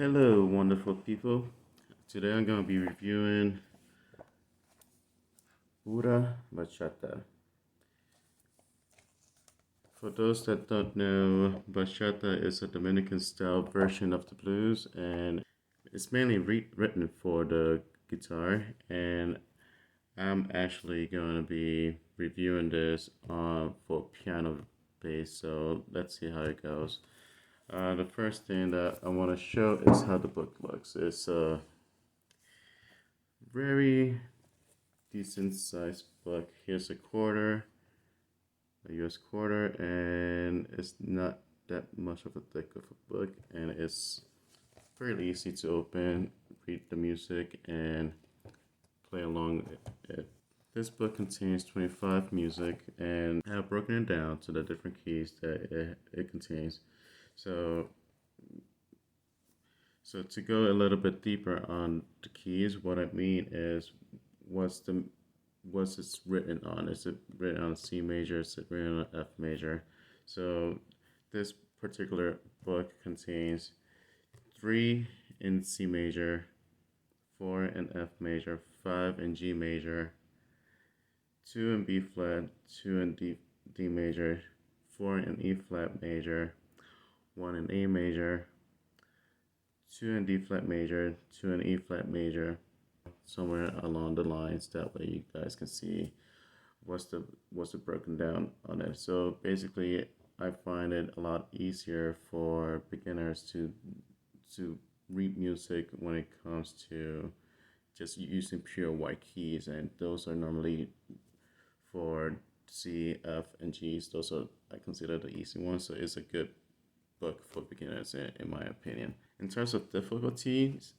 Hello, wonderful people. Today I'm going to be reviewing Pura Bachata. For those that don't know, bachata is a Dominican style version of the blues, and it's mainly written for the guitar. And I'm actually going to be reviewing this for piano bass, so let's see how it goes. The first thing that I want to show is how the book looks. It's a very decent sized book. Here's a quarter, a US quarter, and it's not that much of a thick of a book, and it's fairly easy to open, read the music, and play along with it. This book contains 25 music, and I have broken it down to the different keys that it contains. So, so to go a little bit deeper on the keys, what I mean is what's the what's it's written on? Is it written on C major? Is it written on F major? So this particular book contains three in C major, four in F major, five in G major, two in B flat, two in D major, four in E flat major, one in A major, two in D flat major, two in E flat major, somewhere along the lines. That way you guys can see what's the broken down on it. So basically, I find it a lot easier for beginners to read music when it comes to just using pure white keys, and those are normally for C, F, and G's. Those are, I consider, the easy ones. So it's a good book for beginners, in my opinion. In terms of difficulties,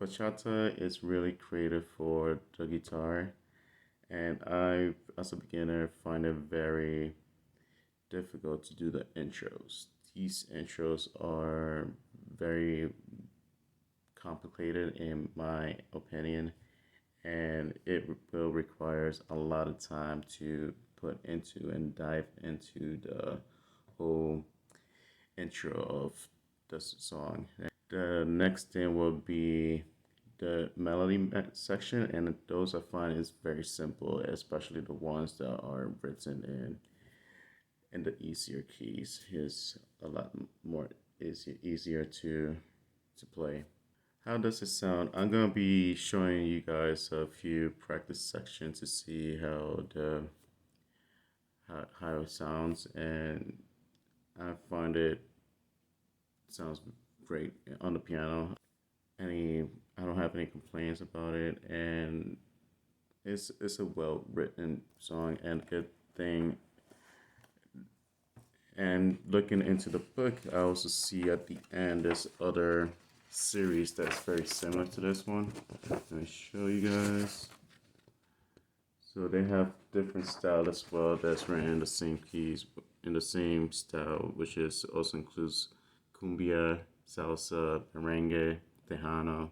bachata is really created for the guitar, and I, as a beginner, find it very difficult to do the intros. These intros are very complicated in my opinion, and it will requires a lot of time to put into and dive into the whole intro of the song. The next thing will be the melody section, and those I find is very simple, especially the ones that are written in the easier keys. Is a lot more easier to play. How does it sound? I'm gonna be showing you guys a few practice sections to see how it sounds, and I find it sounds great on the piano. Any I don't have any complaints about it, and it's a well written song. And good thing, and looking into the book, I also see at the end this other series that's very similar to this one. Let me show you guys. So they have different style as well that's written in the same keys, in the same style, which is also includes cumbia, salsa, merengue, tejano,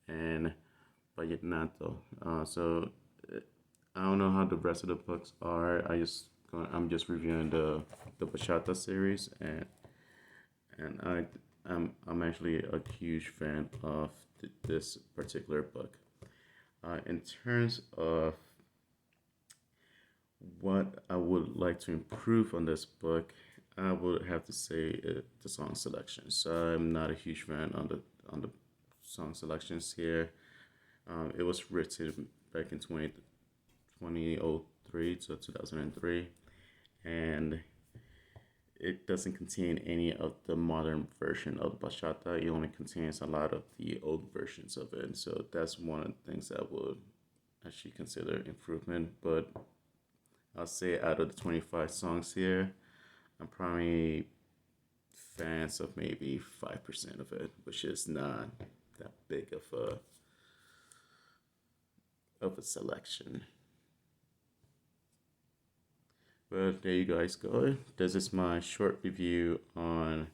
and vallenato. So I don't know how the rest of the books are. I'm just reviewing the bachata series, and I'm actually a huge fan of this particular book. In terms of what I would like to improve on this book, I would have to say the song selection. So I'm not a huge fan on the song selections here. It was written back in 2003 to 2003, and it doesn't contain any of the modern version of bachata. It only contains a lot of the old versions of it. So that's one of the things that I would actually consider improvement. But I'll say out of the 25 songs here, I'm probably fans of maybe 5% of it, which is not that big of a selection. But there you guys go. This is my short review on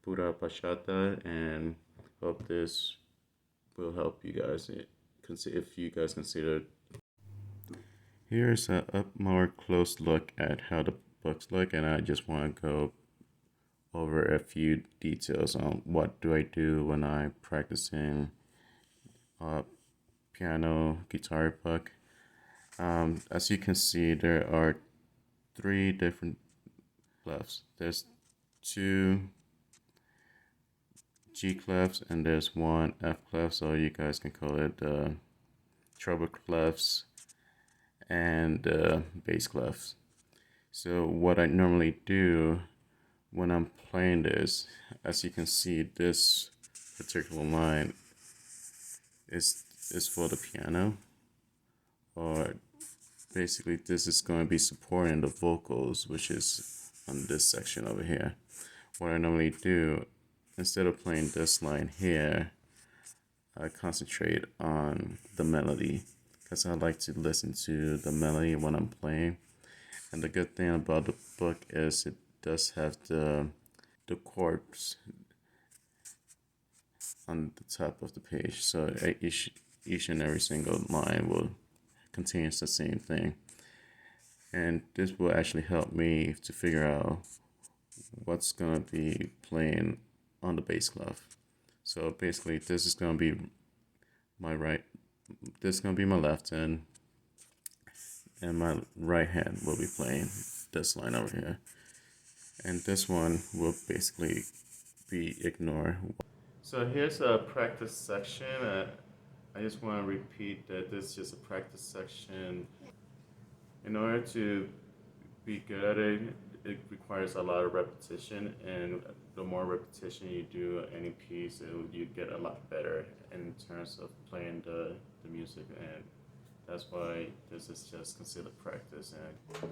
Pura Bachata, and hope this will help you guys if you guys consider. Here's a more close look at how the books look, and I just want to go over a few details on what do I do when I'm practicing uh, piano, guitar pick. As you can see, there are three different clefs. There's two G clefs and there's one F clef, so you guys can call it treble clefs and bass clefs. So what I normally do when I'm playing this, as you can see, this particular line is for the piano, or basically this is going to be supporting the vocals, which is on this section over here. What I normally do, instead of playing this line here, I concentrate on the melody because I like to listen to the melody when I'm playing. And the good thing about the book is it does have the chords on the top of the page, so each and every single line will contains the same thing. And this will actually help me to figure out what's gonna be playing on the bass clef. So basically, this is gonna be my right. This is gonna be my left hand, and my right hand will be playing this line over here. And this one will basically be ignored. So here's a practice section. I just want to repeat that this is just a practice section. In order to be good at it, it requires a lot of repetition, and the more repetition you do any piece, you get a lot better in terms of playing the music, and that's why this is just considered practice. And